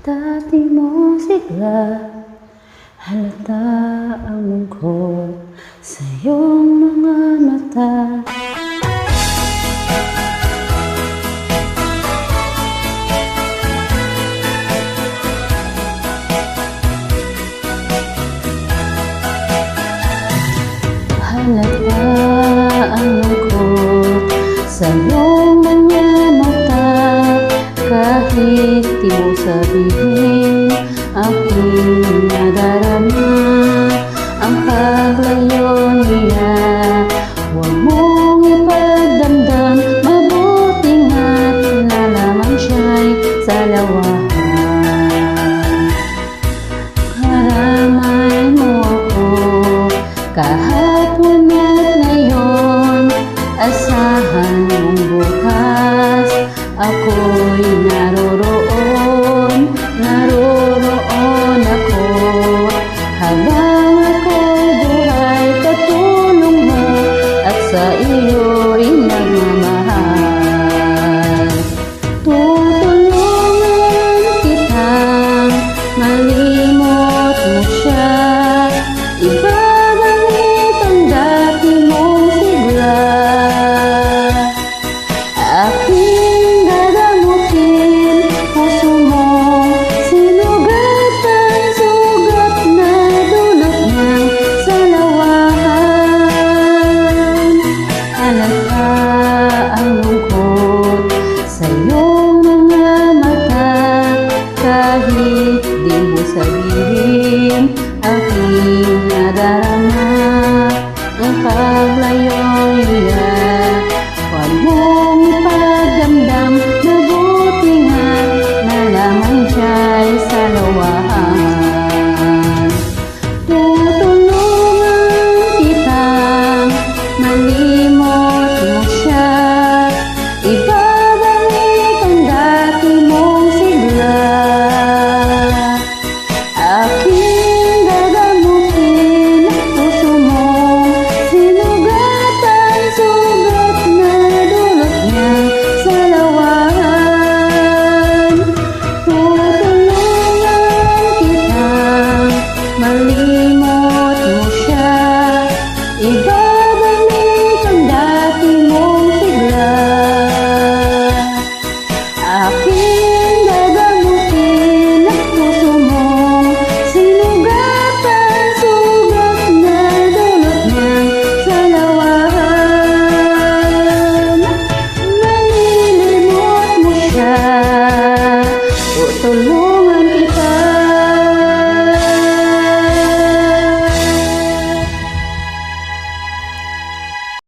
Dati mong sigla, halata ang lungkot sa iyong mga mata. Halata ang lungkot sa iyong mga mata. Kahit di mo sabihin, aking nadarama ang paglayo niya. Huwag mong ipagdamdam, mabuting at lalaman siya'y sa lawahan. Karamay mo ako kahapon at ngayon, asahan mong bukas ako'y naroroon ako. Habang ako'y buhay, katulong mo at sa iyo'y nagmamahal. Tutulungan kitang malimot mo siya, ibabalik ang dati mong sigla. Aking dadamutin puso mo, sinugat ang sugat na dulot niyang sa lawahan. Halata ang lungkot sa iyong mga mata. Kahit di mo sabihin, aking nadarama ang paglayo niya. Huwag mong ipagdamdam, mabuting at nalaman siya'y sa lawahan. Tutulungan kitang malimot mo siya, ibabalik ang dati mong sigla. Aking dadamutin puso mo, sinugat ang sugat na dulot niya sa lawahan. Tutulungan kitang malimot mo siya, ibabalik ang dati mong sigla. Aking dadamutin puso mo, sinugat ang sugat na dulot niyang sa lawahan. Malilimot mo siya, tutulungan